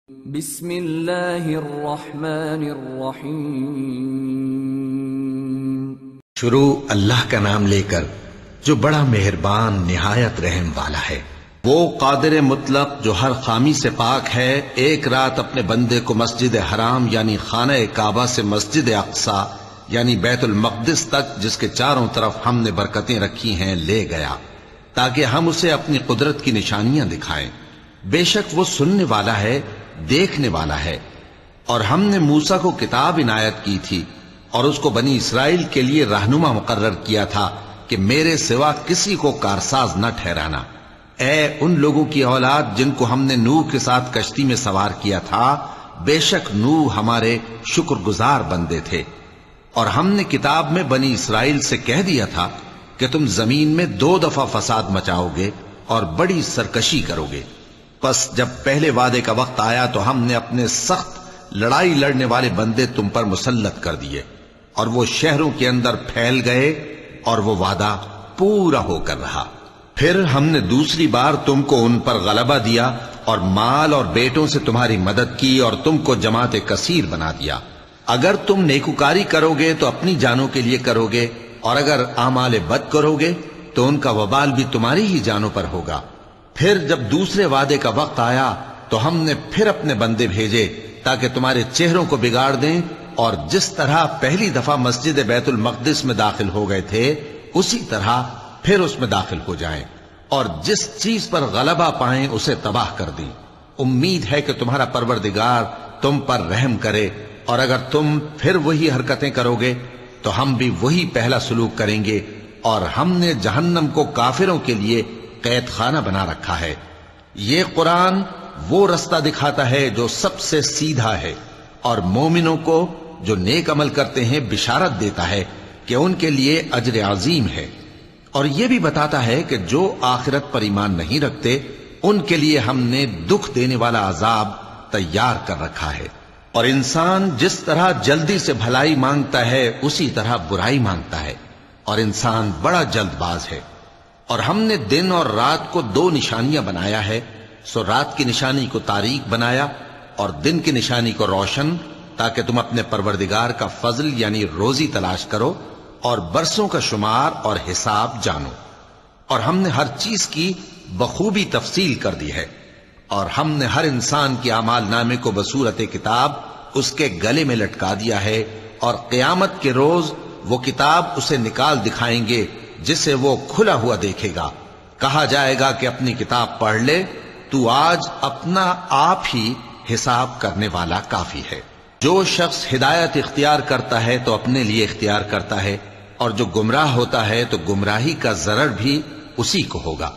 بسم اللہ الرحمن الرحیم۔ شروع اللہ کا نام لے کر جو بڑا مہربان نہایت رحم والا ہے۔ وہ قادر مطلق جو ہر خامی سے پاک ہے، ایک رات اپنے بندے کو مسجد حرام یعنی خانہ کعبہ سے مسجد اقصی یعنی بیت المقدس تک، جس کے چاروں طرف ہم نے برکتیں رکھی ہیں، لے گیا تاکہ ہم اسے اپنی قدرت کی نشانیاں دکھائیں۔ بے شک وہ سننے والا ہے، دیکھنے والا ہے۔ اور ہم نے موسیٰ کو کتاب عنایت کی تھی اور اس کو بنی اسرائیل کے لیے رہنما مقرر کیا تھا کہ میرے سوا کسی کو کارساز نہ ٹھہرانا۔ اے ان لوگوں کی اولاد جن کو ہم نے نوح کے ساتھ کشتی میں سوار کیا تھا، بے شک نوح ہمارے شکر گزار بندے تھے۔ اور ہم نے کتاب میں بنی اسرائیل سے کہہ دیا تھا کہ تم زمین میں 2 دفعہ فساد مچاؤ گے اور بڑی سرکشی کرو گے۔ پس جب پہلے وعدے کا وقت آیا تو ہم نے اپنے سخت لڑائی لڑنے والے بندے تم پر مسلط کر دیے، اور وہ شہروں کے اندر پھیل گئے، اور وہ وعدہ پورا ہو کر رہا۔ پھر ہم نے دوسری بار تم کو ان پر غلبہ دیا اور مال اور بیٹوں سے تمہاری مدد کی اور تم کو جماعت کثیر بنا دیا۔ اگر تم نیکوکاری کرو گے تو اپنی جانوں کے لیے کرو گے، اور اگر اعمال بد کرو گے تو ان کا وبال بھی تمہاری ہی جانوں پر ہوگا۔ پھر جب دوسرے وعدے کا وقت آیا تو ہم نے پھر اپنے بندے بھیجے تاکہ تمہارے چہروں کو بگاڑ دیں، اور جس طرح پہلی دفعہ مسجد بیت المقدس میں داخل ہو گئے تھے اسی طرح پھر اس میں داخل ہو جائیں، اور جس چیز پر غلبہ پائیں اسے تباہ کر دیں۔ امید ہے کہ تمہارا پروردگار تم پر رحم کرے، اور اگر تم پھر وہی حرکتیں کرو گے تو ہم بھی وہی پہلا سلوک کریں گے، اور ہم نے جہنم کو کافروں کے لیے قید خانہ بنا رکھا ہے۔ یہ قرآن وہ رستہ دکھاتا ہے جو سب سے سیدھا ہے، اور مومنوں کو جو نیک عمل کرتے ہیں بشارت دیتا ہے کہ ان کے لیے اجر عظیم ہے، اور یہ بھی بتاتا ہے کہ جو آخرت پر ایمان نہیں رکھتے ان کے لیے ہم نے دکھ دینے والا عذاب تیار کر رکھا ہے۔ اور انسان جس طرح جلدی سے بھلائی مانگتا ہے اسی طرح برائی مانگتا ہے، اور انسان بڑا جلد باز ہے۔ اور ہم نے دن اور رات کو 2 نشانیاں بنایا ہے، سو رات کی نشانی کو تاریک بنایا اور دن کی نشانی کو روشن، تاکہ تم اپنے پروردگار کا فضل یعنی روزی تلاش کرو اور برسوں کا شمار اور حساب جانو۔ اور ہم نے ہر چیز کی بخوبی تفصیل کر دی ہے، اور ہم نے ہر انسان کے اعمال نامے کو بصورت کتاب اس کے گلے میں لٹکا دیا ہے، اور قیامت کے روز وہ کتاب اسے نکال دکھائیں گے جسے وہ کھلا ہوا دیکھے گا۔ کہا جائے گا کہ اپنی کتاب پڑھ لے، تو آج اپنا آپ ہی حساب کرنے والا کافی ہے۔ جو شخص ہدایت اختیار کرتا ہے تو اپنے لیے اختیار کرتا ہے، اور جو گمراہ ہوتا ہے تو گمراہی کا ضرر بھی اسی کو ہوگا۔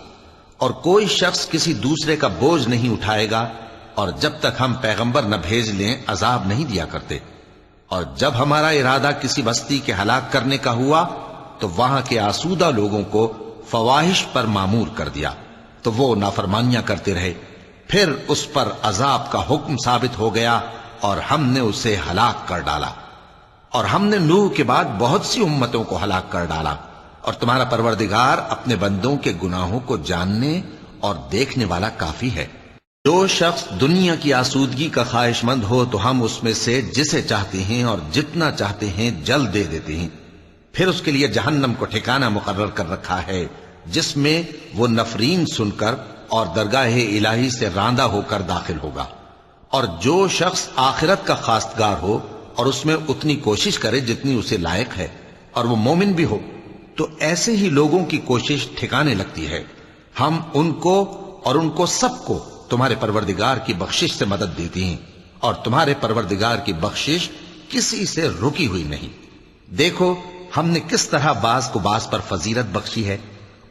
اور کوئی شخص کسی دوسرے کا بوجھ نہیں اٹھائے گا، اور جب تک ہم پیغمبر نہ بھیج لیں عذاب نہیں دیا کرتے۔ اور جب ہمارا ارادہ کسی بستی کے ہلاک کرنے کا ہوا تو وہاں کے آسودہ لوگوں کو فواحش پر معمور کر دیا، تو وہ نافرمانیاں کرتے رہے۔ پھر اس پر عذاب کا حکم ثابت ہو گیا اور ہم نے اسے ہلاک کر ڈالا۔ اور ہم نے نوح کے بعد بہت سی امتوں کو ہلاک کر ڈالا، اور تمہارا پروردگار اپنے بندوں کے گناہوں کو جاننے اور دیکھنے والا کافی ہے۔ جو شخص دنیا کی آسودگی کا خواہش مند ہو تو ہم اس میں سے جسے چاہتے ہیں اور جتنا چاہتے ہیں جلد دے دیتے ہیں۔ پھر اس کے لیے جہنم کو ٹھکانہ مقرر کر رکھا ہے، جس میں وہ نفرین سن کر اور درگاہ الہی سے راندہ ہو کر داخل ہوگا۔ اور جو شخص آخرت کا خواستگار ہو اور اس میں اتنی کوشش کرے جتنی اسے لائق ہے، اور وہ مومن بھی ہو، تو ایسے ہی لوگوں کی کوشش ٹھکانے لگتی ہے۔ ہم ان کو اور ان کو سب کو تمہارے پروردگار کی بخشش سے مدد دیتی ہیں، اور تمہارے پروردگار کی بخشش کسی سے رکی ہوئی نہیں۔ دیکھو ہم نے کس طرح بعض کو بعض پر فضیلت بخشی ہے،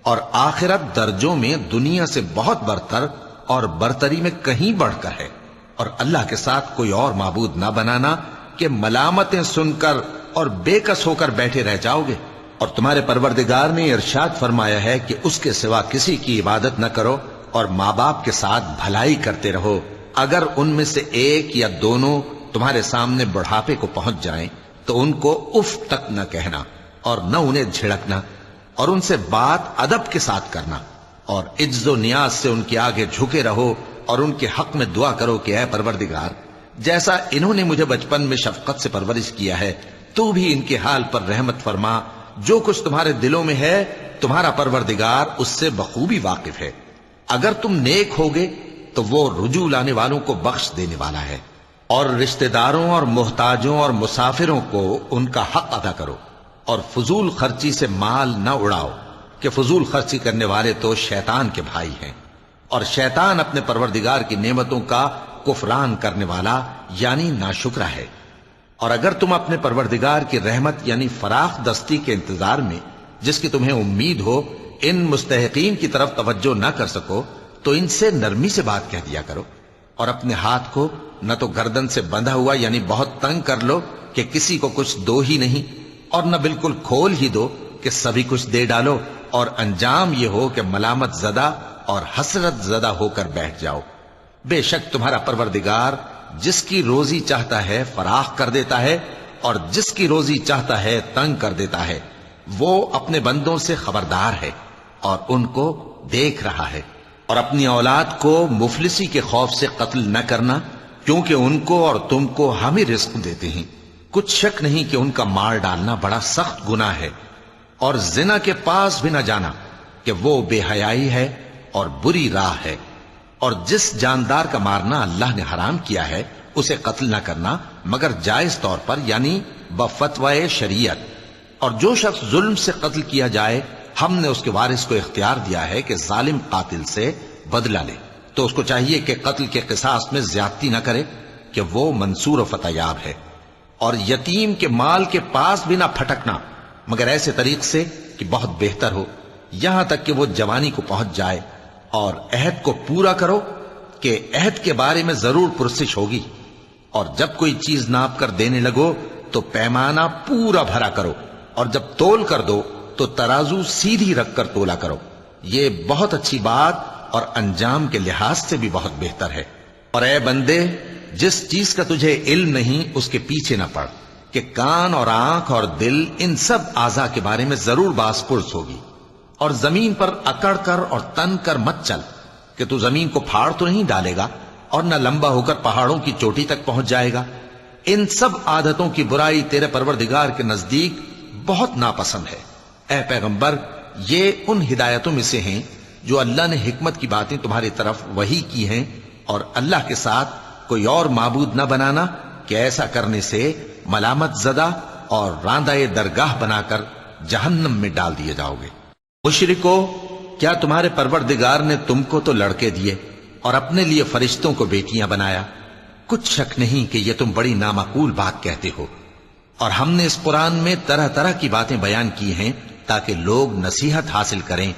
اور آخرت درجوں میں دنیا سے بہت برتر اور برتری میں کہیں بڑھ کر ہے۔ اور اللہ کے ساتھ کوئی اور معبود نہ بنانا کہ ملامتیں سن کر اور بے کس ہو کر بیٹھے رہ جاؤ گے۔ اور تمہارے پروردگار نے ارشاد فرمایا ہے کہ اس کے سوا کسی کی عبادت نہ کرو، اور ماں باپ کے ساتھ بھلائی کرتے رہو۔ اگر ان میں سے ایک یا دونوں تمہارے سامنے بڑھاپے کو پہنچ جائیں تو ان کو اف تک نہ کہنا، اور نہ انہیں جھڑکنا، اور ان سے بات ادب کے ساتھ کرنا، اور عجز و نیاز سے ان کے آگے جھکے رہو اور ان کے حق میں دعا کرو کہ اے پروردگار، جیسا انہوں نے مجھے بچپن میں شفقت سے پرورش کیا ہے، تو بھی ان کے حال پر رحمت فرما۔ جو کچھ تمہارے دلوں میں ہے تمہارا پروردگار اس سے بخوبی واقف ہے۔ اگر تم نیک ہوگے تو وہ رجوع لانے والوں کو بخش دینے والا ہے۔ اور رشتہ داروں اور محتاجوں اور مسافروں کو ان کا حق ادا کرو، اور فضول خرچی سے مال نہ اڑاؤ، کہ فضول خرچی کرنے والے تو شیطان کے بھائی ہیں، اور شیطان اپنے پروردگار کی نعمتوں کا کفران کرنے والا یعنی ناشکرا ہے۔ اور اگر تم اپنے پروردگار کی رحمت یعنی فراخ دستی کے انتظار میں، جس کی تمہیں امید ہو، ان مستحقین کی طرف توجہ نہ کر سکو تو ان سے نرمی سے بات کہہ دیا کرو، اور اپنے ہاتھ کو نہ تو گردن سے بندھا ہوا یعنی بہت تنگ کر لو کہ کسی کو کچھ دو ہی نہیں، اور نہ بالکل کھول ہی دو کہ سبھی کچھ دے ڈالو، اور انجام یہ ہو کہ ملامت زدہ اور حسرت زدہ ہو کر بیٹھ جاؤ۔ بے شک تمہارا پروردگار جس کی روزی چاہتا ہے فراخ کر دیتا ہے، اور جس کی روزی چاہتا ہے تنگ کر دیتا ہے۔ وہ اپنے بندوں سے خبردار ہے اور ان کو دیکھ رہا ہے۔ اور اپنی اولاد کو مفلسی کے خوف سے قتل نہ کرنا، کیونکہ ان کو اور تم کو ہم ہی رزق دیتے ہیں۔ کچھ شک نہیں کہ ان کا مار ڈالنا بڑا سخت گناہ ہے، اور زنا کے پاس بھی نہ جانا کہ وہ بے حیائی ہے اور بری راہ ہے۔ اور جس جاندار کا مارنا اللہ نے حرام کیا ہے اسے قتل نہ کرنا مگر جائز طور پر یعنی بفتوائے شریعت۔ اور جو شخص ظلم سے قتل کیا جائے ہم نے اس کے وارث کو اختیار دیا ہے کہ ظالم قاتل سے بدلہ لے، تو اس کو چاہیے کہ قتل کے قصاص میں زیادتی نہ کرے، کہ وہ منصور و فتح یاب ہے۔ اور یتیم کے مال کے پاس بھی نہ پھٹکنا مگر ایسے طریق سے کہ بہت بہتر ہو، یہاں تک کہ وہ جوانی کو پہنچ جائے۔ اور عہد کو پورا کرو کہ عہد کے بارے میں ضرور پرسش ہوگی۔ اور جب کوئی چیز ناپ کر دینے لگو تو پیمانہ پورا بھرا کرو، اور جب تول کر دو تو ترازو سیدھی رکھ کر تولا کرو۔ یہ بہت اچھی بات اور انجام کے لحاظ سے بھی بہت بہتر ہے۔ اور اے بندے، جس چیز کا تجھے علم نہیں اس کے پیچھے نہ پڑ، کہ کان اور آنکھ اور دل ان سب اعضاء کے بارے میں ضرور باز پرس ہوگی۔ اور زمین پر اکڑ کر اور تن کر مت چل، کہ تو زمین کو پھاڑ تو نہیں ڈالے گا اور نہ لمبا ہو کر پہاڑوں کی چوٹی تک پہنچ جائے گا۔ ان سب عادتوں کی برائی تیرے پروردگار کے نزدیک بہت ناپسند ہے۔ اے پیغمبر، یہ ان ہدایتوں میں سے ہیں جو اللہ نے حکمت کی باتیں تمہاری طرف وحی کی ہیں، اور اللہ کے ساتھ کوئی اور معبود نہ بنانا، کہ ایسا کرنے سے ملامت زدہ اور راندہ درگاہ بنا کر جہنم میں ڈال دیے جاؤ گے۔ مشرکو، کیا تمہارے پروردگار نے تم کو تو لڑکے دیے اور اپنے لیے فرشتوں کو بیٹیاں بنایا؟ کچھ شک نہیں کہ یہ تم بڑی نامعقول بات کہتے ہو، اور ہم نے اس قرآن میں طرح طرح کی باتیں بیان کی ہیں تاکہ لوگ نصیحت حاصل کریں،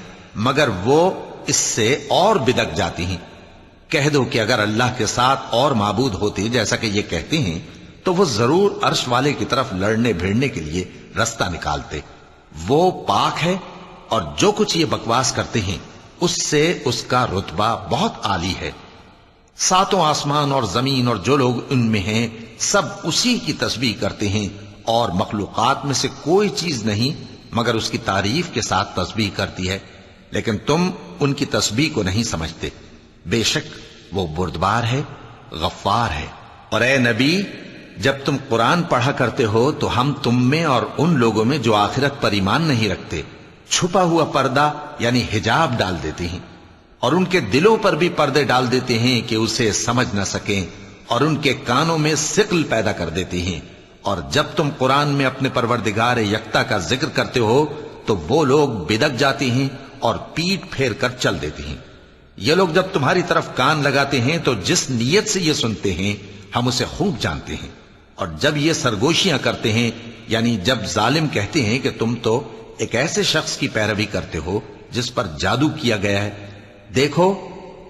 مگر وہ اس سے اور بدک جاتی ہیں۔ کہہ دو کہ اگر اللہ کے ساتھ اور معبود ہوتے جیسا کہ یہ کہتے ہیں تو وہ ضرور عرش والے کی طرف لڑنے بھیڑنے کے لیے رستہ نکالتے۔ وہ پاک ہے، اور جو کچھ یہ بکواس کرتے ہیں اس سے اس کا رتبہ بہت عالی ہے۔ ساتوں آسمان اور زمین اور جو لوگ ان میں ہیں سب اسی کی تسبیح کرتے ہیں، اور مخلوقات میں سے کوئی چیز نہیں مگر اس کی تعریف کے ساتھ تسبیح کرتی ہے، لیکن تم ان کی تسبیح کو نہیں سمجھتے۔ بے شک وہ بردبار ہے، غفار ہے۔ اور اے نبی، جب تم قرآن پڑھا کرتے ہو تو ہم تم میں اور ان لوگوں میں جو آخرت پر ایمان نہیں رکھتے چھپا ہوا پردہ یعنی حجاب ڈال دیتے ہیں، اور ان کے دلوں پر بھی پردے ڈال دیتے ہیں کہ اسے سمجھ نہ سکیں، اور ان کے کانوں میں ثقل پیدا کر دیتے ہیں۔ اور جب تم قرآن میں اپنے پروردگار یکتا کا ذکر کرتے ہو تو وہ لوگ بدک جاتے ہیں اور پیٹ پھیر کر چل دیتے ہیں۔ یہ لوگ جب تمہاری طرف کان لگاتے ہیں تو جس نیت سے یہ سنتے ہیں ہم اسے خوب جانتے ہیں، اور جب یہ سرگوشیاں کرتے ہیں یعنی جب ظالم کہتے ہیں کہ تم تو ایک ایسے شخص کی پیروی کرتے ہو جس پر جادو کیا گیا ہے، دیکھو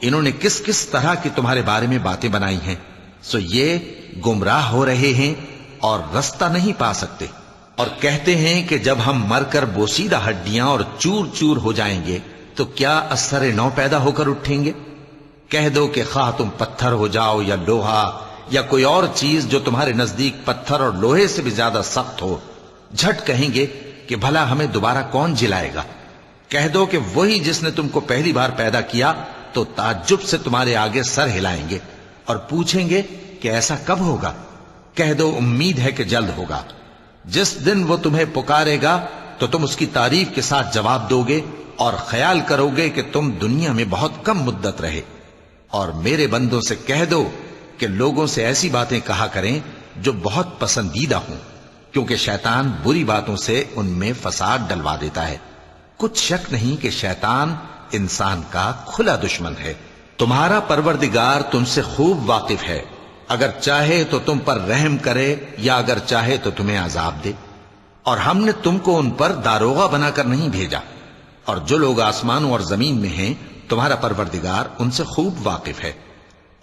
انہوں نے کس کس طرح کی تمہارے بارے میں باتیں بنائی ہیں، سو یہ گمراہ ہو رہے ہیں اور رستہ نہیں پا سکتے۔ اور کہتے ہیں کہ جب ہم مر کر بوسیدہ ہڈیاں اور چور چور ہو جائیں گے تو کیا اثر نو پیدا ہو کر اٹھیں گے؟ کہہ دو کہ خواہ تم پتھر ہو جاؤ یا لوہا یا کوئی اور چیز جو تمہارے نزدیک پتھر اور لوہے سے بھی زیادہ سخت ہو، جھٹ کہیں گے کہ بھلا ہمیں دوبارہ کون جلائے گا؟ کہہ دو کہ وہی جس نے تم کو پہلی بار پیدا کیا تو تعجب سے تمہارے آگے سر ہلائیں گے اور پوچھیں گے کہ ایسا کب ہوگا؟ کہہ دو امید ہے کہ جلد ہوگا۔ جس دن وہ تمہیں پکارے گا تو تم اس کی تعریف کے ساتھ جواب دو گے اور خیال کرو گے کہ تم دنیا میں بہت کم مدت رہے۔ اور میرے بندوں سے کہہ دو کہ لوگوں سے ایسی باتیں کہا کریں جو بہت پسندیدہ ہوں، کیونکہ شیطان بری باتوں سے ان میں فساد ڈلوا دیتا ہے۔ کچھ شک نہیں کہ شیطان انسان کا کھلا دشمن ہے۔ تمہارا پروردگار تم سے خوب واقف ہے، اگر چاہے تو تم پر رحم کرے یا اگر چاہے تو تمہیں عذاب دے۔ اور ہم نے تم کو ان پر داروغہ بنا کر نہیں بھیجا، اور جو لوگ آسمانوں اور زمین میں ہیں تمہارا پروردگار ان سے خوب واقف ہے۔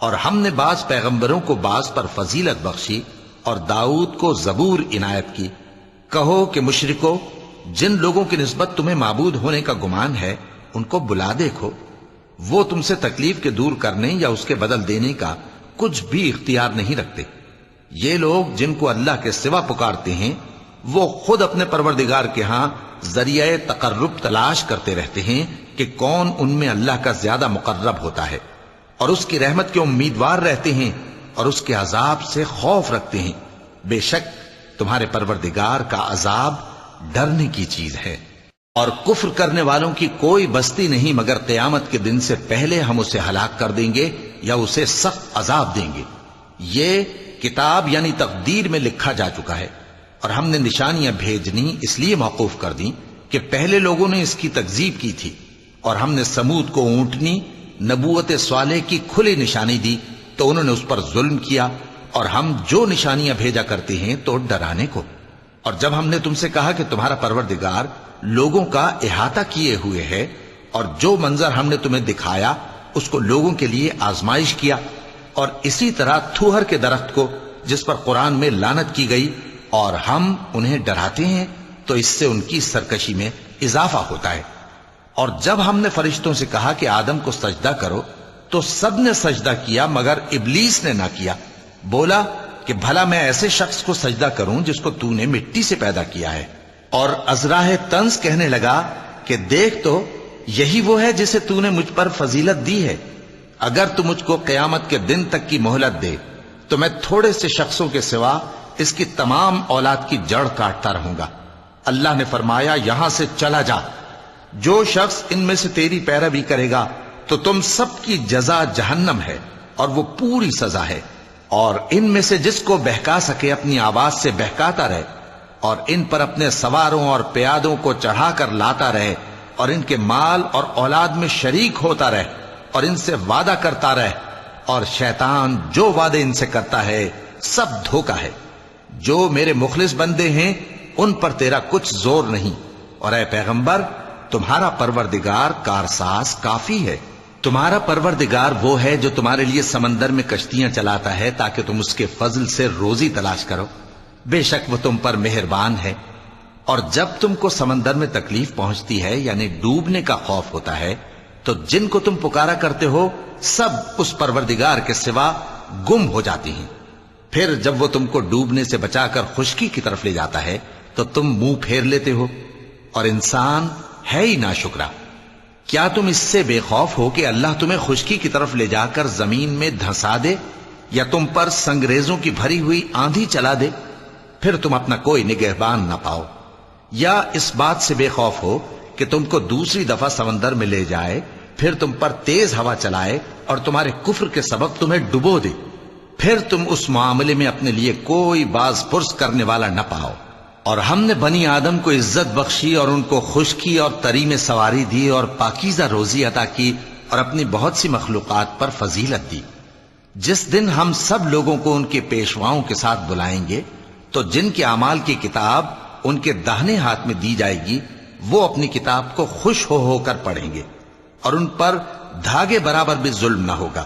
اور ہم نے بعض پیغمبروں کو بعض پر فضیلت بخشی اور داؤد کو زبور عنایت کی۔ کہو کہ مشرکو، جن لوگوں کی نسبت تمہیں معبود ہونے کا گمان ہے ان کو بلا دیکھو، وہ تم سے تکلیف کے دور کرنے یا اس کے بدل دینے کا کچھ بھی اختیار نہیں رکھتے۔ یہ لوگ جن کو اللہ کے سوا پکارتے ہیں وہ خود اپنے پروردگار کے ہاں ذریعہ تقرب تلاش کرتے رہتے ہیں کہ کون ان میں اللہ کا زیادہ مقرب ہوتا ہے، اور اس کی رحمت کے امیدوار رہتے ہیں اور اس کے عذاب سے خوف رکھتے ہیں۔ بے شک تمہارے پروردگار کا عذاب ڈرنے کی چیز ہے۔ اور کفر کرنے والوں کی کوئی بستی نہیں مگر قیامت کے دن سے پہلے ہم اسے ہلاک کر دیں گے یا اسے سخت عذاب دیں گے۔ یہ کتاب یعنی تقدیر میں لکھا جا چکا ہے، اور ہم نے نشانیاں بھیجنی اس لیے موقوف کر دیں کہ پہلے لوگوں نے اس کی تکذیب کی تھی، اور ہم نے سمود کو اونٹنی نبوت صالح کی کھلی نشانی دی تو انہوں نے اس پر ظلم کیا، اور ہم جو نشانیاں بھیجا کرتے ہیں تو ڈرانے کو۔ اور جب ہم نے تم سے کہا کہ تمہارا پروردگار لوگوں کا احاطہ کیے ہوئے ہے، اور جو منظر ہم نے تمہیں دکھایا اس کو لوگوں کے لیے آزمائش کیا، اور اسی طرح تھوہر کے درخت کو جس پر قرآن میں لعنت کی گئی، اور ہم انہیں ڈراتے ہیں تو اس سے ان کی سرکشی میں اضافہ ہوتا ہے۔ اور جب ہم نے فرشتوں سے کہا کہ آدم کو سجدہ کرو تو سب نے سجدہ کیا مگر ابلیس نے نہ کیا، بولا کہ بھلا میں ایسے شخص کو سجدہ کروں جس کو تو نے مٹی سے پیدا کیا ہے۔ اور ازراہ طنز کہنے لگا کہ دیکھ تو یہی وہ ہے جسے تو نے مجھ پر فضیلت دی ہے، اگر تو مجھ کو قیامت کے دن تک کی مہلت دے تو میں تھوڑے سے شخصوں کے سوا اس کی تمام اولاد کی جڑ کاٹتا رہوں گا۔ اللہ نے فرمایا یہاں سے چلا جا، جو شخص ان میں سے تیری پیروی کرے گا تو تم سب کی جزا جہنم ہے اور وہ پوری سزا ہے، اور ان میں سے جس کو بہکا سکے اپنی آواز سے بہکاتا رہے، اور ان پر اپنے سواروں اور پیادوں کو چڑھا کر لاتا رہے، اور ان کے مال اور اولاد میں شریک ہوتا رہے، اور ان سے وعدہ کرتا رہے، اور شیطان جو وعدے ان سے کرتا ہے سب دھوکہ ہے۔ جو میرے مخلص بندے ہیں ان پر تیرا کچھ زور نہیں، اور اے پیغمبر تمہارا پروردگار کارساز کافی ہے۔ تمہارا پروردگار وہ ہے جو تمہارے لیے سمندر میں کشتیاں چلاتا ہے تاکہ تم اس کے فضل سے روزی تلاش کرو، بے شک وہ تم پر مہربان ہے۔ اور جب تم کو سمندر میں تکلیف پہنچتی ہے یعنی ڈوبنے کا خوف ہوتا ہے تو جن کو تم پکارا کرتے ہو سب اس پروردگار کے سوا گم ہو جاتی ہیں۔ پھر جب وہ تم کو ڈوبنے سے بچا کر خشکی کی طرف لے جاتا ہے تو تم منہ پھیر لیتے ہو، اور انسان ہے ہی ناشکرا۔ کیا تم اس سے بے خوف ہو کہ اللہ تمہیں خشکی کی طرف لے جا کر زمین میں دھنسا دے یا تم پر سنگریزوں کی بھری ہوئی آندھی چلا دے، پھر تم اپنا کوئی نگہبان نہ پاؤ؟ یا اس بات سے بے خوف ہو کہ تم کو دوسری دفعہ سمندر میں لے جائے، پھر تم پر تیز ہوا چلائے اور تمہارے کفر کے سبب تمہیں ڈبو دے، پھر تم اس معاملے میں اپنے لیے کوئی باز پرس کرنے والا نہ پاؤ؟ اور ہم نے بنی آدم کو عزت بخشی اور ان کو خشکی اور تری میں سواری دی اور پاکیزہ روزی عطا کی اور اپنی بہت سی مخلوقات پر فضیلت دی۔ جس دن ہم سب لوگوں کو ان کے پیشواؤں کے ساتھ بلائیں گے تو جن کے اعمال کی کتاب ان کے داہنے ہاتھ میں دی جائے گی وہ اپنی کتاب کو خوش ہو کر پڑھیں گے، اور ان پر دھاگے برابر بھی ظلم نہ ہوگا۔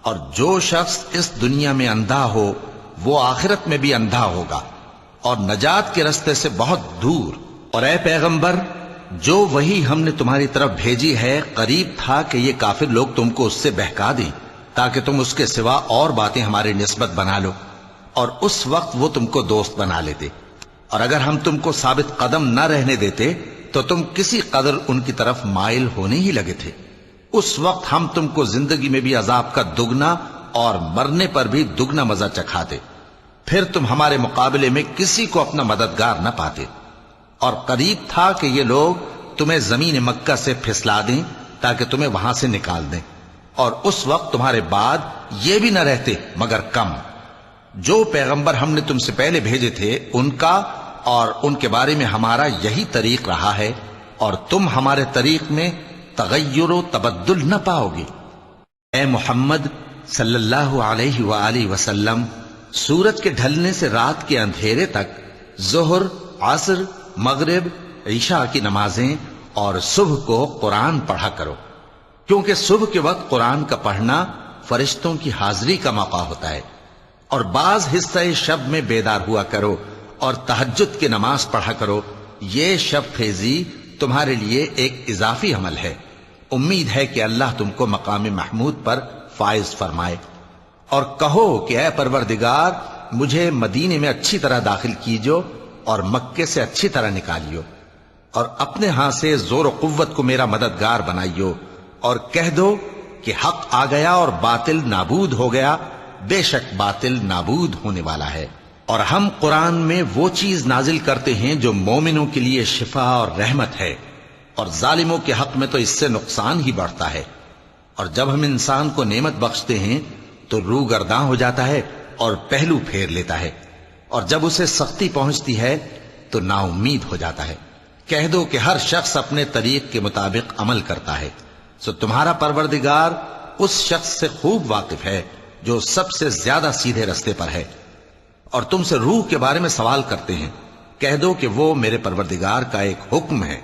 اور جو شخص اس دنیا میں اندھا ہو وہ آخرت میں بھی اندھا ہوگا اور نجات کے رستے سے بہت دور۔ اور اے پیغمبر جو وہی ہم نے تمہاری طرف بھیجی ہے قریب تھا کہ یہ کافر لوگ تم کو اس سے بہکا دیں تاکہ تم اس کے سوا اور باتیں ہماری نسبت بنا لو، اور اس وقت وہ تم کو دوست بنا لیتے، اور اگر ہم تم کو ثابت قدم نہ رہنے دیتے تو تم کسی قدر ان کی طرف مائل ہونے ہی لگے تھے۔ اس وقت ہم تم کو زندگی میں بھی عذاب کا دگنا اور مرنے پر بھی دگنا مزہ چکھاتے، پھر تم ہمارے مقابلے میں کسی کو اپنا مددگار نہ پاتے، اور قریب تھا کہ یہ لوگ تمہیں زمین مکہ سے پھسلا دیں تاکہ تمہیں وہاں سے نکال دیں، اور اس وقت تمہارے بعد یہ بھی نہ رہتے مگر کم۔ جو پیغمبر ہم نے تم سے پہلے بھیجے تھے ان کا اور ان کے بارے میں ہمارا یہی طریق رہا ہے، اور تم ہمارے طریق میں تغیر و تبدل نہ پاؤ گے۔ اے محمد صلی اللہ علیہ وآلہ وسلم، سورج کے ڈھلنے سے رات کے اندھیرے تک ظہر، عصر، مغرب، عشاء کی نمازیں اور صبح کو قرآن پڑھا کرو، کیونکہ صبح کے وقت قرآن کا پڑھنا فرشتوں کی حاضری کا موقع ہوتا ہے، اور بعض حصہ شب میں بیدار ہوا کرو اور تہجد کی نماز پڑھا کرو، یہ شب خیزی تمہارے لیے ایک اضافی عمل ہے۔ امید ہے کہ اللہ تم کو مقام محمود پر فائز فرمائے۔ اور کہو کہ اے پروردگار، مجھے مدینے میں اچھی طرح داخل کیجو اور مکے سے اچھی طرح نکالیو، اور اپنے ہاں سے زور و قوت کو میرا مددگار بنائیو، اور کہہ دو کہ حق آ گیا اور باطل نابود ہو گیا، بے شک باطل نابود ہونے والا ہے۔ اور ہم قرآن میں وہ چیز نازل کرتے ہیں جو مومنوں کے لیے شفا اور رحمت ہے، اور ظالموں کے حق میں تو اس سے نقصان ہی بڑھتا ہے۔ اور جب ہم انسان کو نعمت بخشتے ہیں تو روح گرداں ہو جاتا ہے اور پہلو پھیر لیتا ہے، اور جب اسے سختی پہنچتی ہے تو نا امید ہو جاتا ہے۔ کہہ دو کہ ہر شخص اپنے طریق کے مطابق عمل کرتا ہے، سو تمہارا پروردگار اس شخص سے خوب واقف ہے جو سب سے زیادہ سیدھے رستے پر ہے۔ اور تم سے روح کے بارے میں سوال کرتے ہیں، کہہ دو کہ وہ میرے پروردگار کا ایک حکم ہے،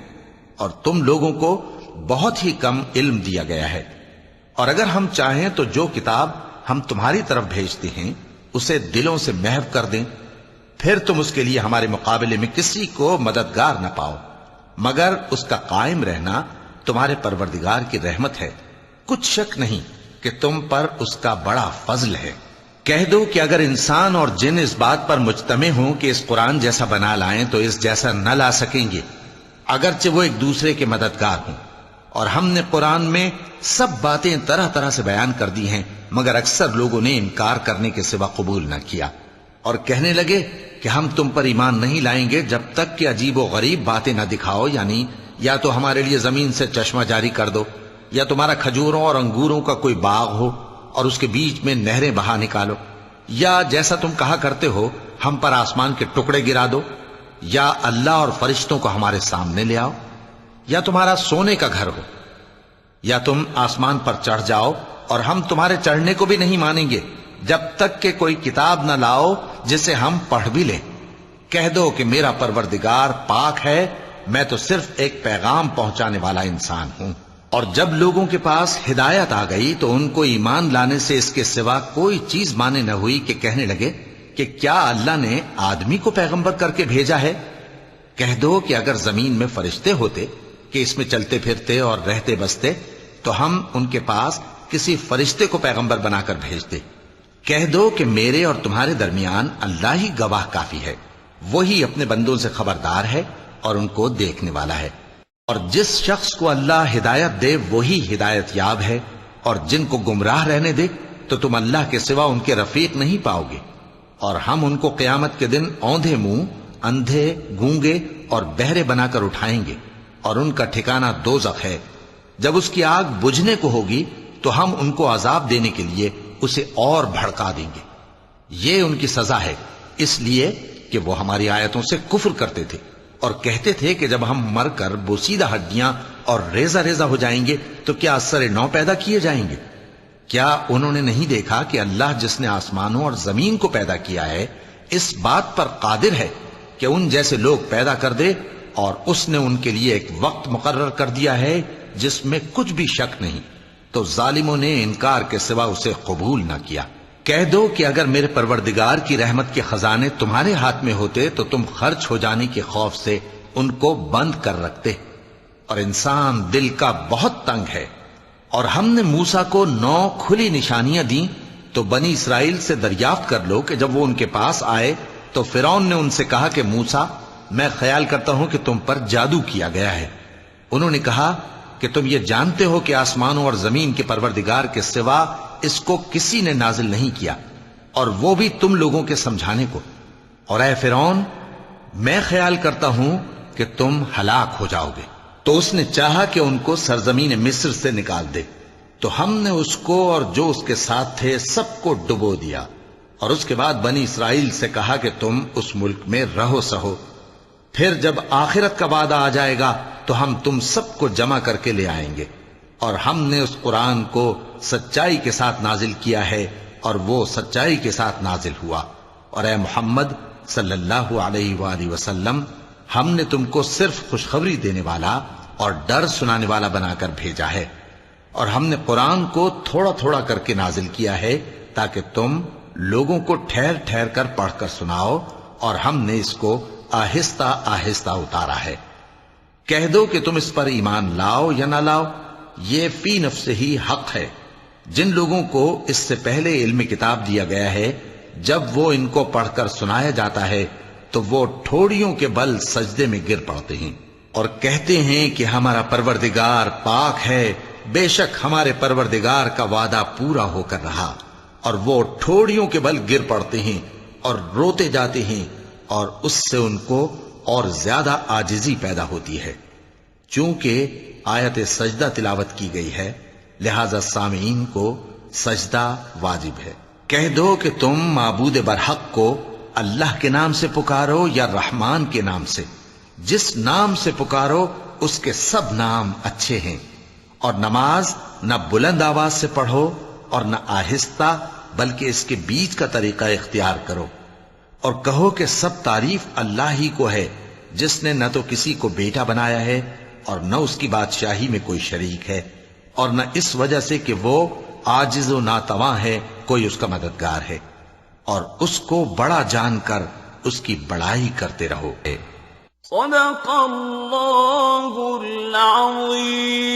اور تم لوگوں کو بہت ہی کم علم دیا گیا ہے۔ اور اگر ہم چاہیں تو جو کتاب ہم تمہاری طرف بھیجتے ہیں اسے دلوں سے محو کر دیں، پھر تم اس کے لیے ہمارے مقابلے میں کسی کو مددگار نہ پاؤ، مگر اس کا قائم رہنا تمہارے پروردگار کی رحمت ہے، کچھ شک نہیں کہ تم پر اس کا بڑا فضل ہے۔ کہہ دو کہ اگر انسان اور جن اس بات پر مجتمع ہوں کہ اس قرآن جیسا بنا لائیں تو اس جیسا نہ لا سکیں گے، اگرچہ وہ ایک دوسرے کے مددگار ہوں۔ اور ہم نے قرآن میں سب باتیں طرح طرح سے بیان کر دی ہیں، مگر اکثر لوگوں نے انکار کرنے کے سوا قبول نہ کیا، اور کہنے لگے کہ ہم تم پر ایمان نہیں لائیں گے جب تک کہ عجیب و غریب باتیں نہ دکھاؤ، یعنی یا تو ہمارے لیے زمین سے چشمہ جاری کر دو، یا تمہارا کھجوروں اور انگوروں کا کوئی باغ ہو اور اس کے بیچ میں نہریں بہا نکالو، یا جیسا تم کہا کرتے ہو ہم پر آسمان کے ٹکڑے گرا دو، یا اللہ اور فرشتوں کو ہمارے سامنے لے آؤ، یا تمہارا سونے کا گھر ہو، یا تم آسمان پر چڑھ جاؤ اور ہم تمہارے چڑھنے کو بھی نہیں مانیں گے جب تک کہ کوئی کتاب نہ لاؤ جسے ہم پڑھ بھی لیں۔ کہہ دو کہ میرا پروردگار پاک ہے، میں تو صرف ایک پیغام پہنچانے والا انسان ہوں۔ اور جب لوگوں کے پاس ہدایت آ گئی تو ان کو ایمان لانے سے اس کے سوا کوئی چیز مانے نہ ہوئی کہ کہنے لگے کہ کیا اللہ نے آدمی کو پیغمبر کر کے بھیجا ہے؟ کہہ دو کہ اگر زمین میں فرشتے ہوتے کہ اس میں چلتے پھرتے اور رہتے بستے تو ہم ان کے پاس کسی فرشتے کو پیغمبر بنا کر بھیجتے۔ کہہ دو کہ میرے اور تمہارے درمیان اللہ ہی گواہ کافی ہے، وہی اپنے بندوں سے خبردار ہے اور ان کو دیکھنے والا ہے۔ اور جس شخص کو اللہ ہدایت دے وہی ہدایت یاب ہے، اور جن کو گمراہ رہنے دے تو تم اللہ کے سوا ان کے رفیق نہیں پاؤ گے۔ اور ہم ان کو قیامت کے دن اوندھے منہ، اندھے، گونگے اور بہرے بنا کر اٹھائیں گے، اور ان کا ٹھکانہ دوزخ ہے۔ جب اس کی آگ بجھنے کو ہوگی تو ہم ان کو عذاب دینے کے لیے اسے اور بھڑکا دیں گے۔ یہ ان کی سزا ہے، اس لیے کہ وہ ہماری آیتوں سے کفر کرتے تھے اور کہتے تھے کہ جب ہم مر کر بوسیدہ ہڈیاں اور ریزہ ریزہ ہو جائیں گے تو کیا اثر نو پیدا کیے جائیں گے؟ کیا انہوں نے نہیں دیکھا کہ اللہ جس نے آسمانوں اور زمین کو پیدا کیا ہے اس بات پر قادر ہے کہ ان جیسے لوگ پیدا کر دے، اور اس نے ان کے لیے ایک وقت مقرر کر دیا ہے جس میں کچھ بھی شک نہیں، تو ظالموں نے انکار کے سوا اسے قبول نہ کیا۔ کہہ دو کہ اگر میرے پروردگار کی رحمت کے خزانے تمہارے ہاتھ میں ہوتے تو تم خرچ ہو جانے کے خوف سے ان کو بند کر رکھتے، اور انسان دل کا بہت تنگ ہے۔ اور ہم نے موسیٰ کو 9 کھلی نشانیاں دیں تو بنی اسرائیل سے دریافت کر لو کہ جب وہ ان کے پاس آئے تو فرعون نے ان سے کہا کہ موسیٰ، میں خیال کرتا ہوں کہ تم پر جادو کیا گیا ہے۔ انہوں نے کہا کہ تم یہ جانتے ہو کہ آسمانوں اور زمین کے پروردگار کے سوا اس کو کسی نے نازل نہیں کیا، اور وہ بھی تم لوگوں کے سمجھانے کو۔ اور اے فرعون، میں خیال کرتا ہوں کہ تم ہلاک ہو جاؤ گے۔ تو اس نے چاہا کہ ان کو سرزمین مصر سے نکال دے، تو ہم نے اس کو اور جو اس کے ساتھ تھے سب کو ڈبو دیا، اور اس کے بعد بنی اسرائیل سے کہا کہ تم اس ملک میں رہو سہو، پھر جب آخرت کا وعدہ آ جائے گا تو ہم تم سب کو جمع کر کے لے آئیں گے۔ اور ہم نے اس قرآن کو سچائی کے ساتھ نازل کیا ہے، اور وہ سچائی کے ساتھ نازل ہوا۔ اور اے محمد صلی اللہ علیہ وآلہ وسلم، ہم نے تم کو صرف خوشخبری دینے والا اور ڈر سنانے والا بنا کر بھیجا ہے، اور ہم نے قرآن کو تھوڑا تھوڑا کر کے نازل کیا ہے تاکہ تم لوگوں کو ٹھہر ٹھہر کر پڑھ کر سناؤ، اور ہم نے اس کو آہستہ آہستہ اتارا ہے۔ کہہ دو کہ تم اس پر ایمان لاؤ یا نہ لاؤ، یہ فی نفس ہی حق ہے۔ جن لوگوں کو اس سے پہلے علم کتاب دیا گیا ہے، جب وہ ان کو پڑھ کر سنایا جاتا ہے تو وہ ٹھوڑیوں کے بل سجدے میں گر پڑتے ہیں اور کہتے ہیں کہ ہمارا پروردگار پاک ہے، بے شک ہمارے پروردگار کا وعدہ پورا ہو کر رہا۔ اور وہ ٹھوڑیوں کے بل گر پڑتے ہیں اور روتے جاتے ہیں، اور اس سے ان کو اور زیادہ عاجزی پیدا ہوتی ہے۔ چونکہ آیت سجدہ تلاوت کی گئی ہے، لہذا سامعین کو سجدہ واجب ہے۔ کہہ دو کہ تم معبود برحق کو اللہ کے نام سے پکارو یا رحمان کے نام سے، جس نام سے پکارو اس کے سب نام اچھے ہیں، اور نماز نہ بلند آواز سے پڑھو اور نہ آہستہ، بلکہ اس کے بیچ کا طریقہ اختیار کرو، اور کہو کہ سب تعریف اللہ ہی کو ہے، جس نے نہ تو کسی کو بیٹا بنایا ہے اور نہ اس کی بادشاہی میں کوئی شریک ہے، اور نہ اس وجہ سے کہ وہ عاجز و ناتواں ہے کوئی اس کا مددگار ہے، اور اس کو بڑا جان کر اس کی بڑائی کرتے رہو۔ صدق اللہ العظیم۔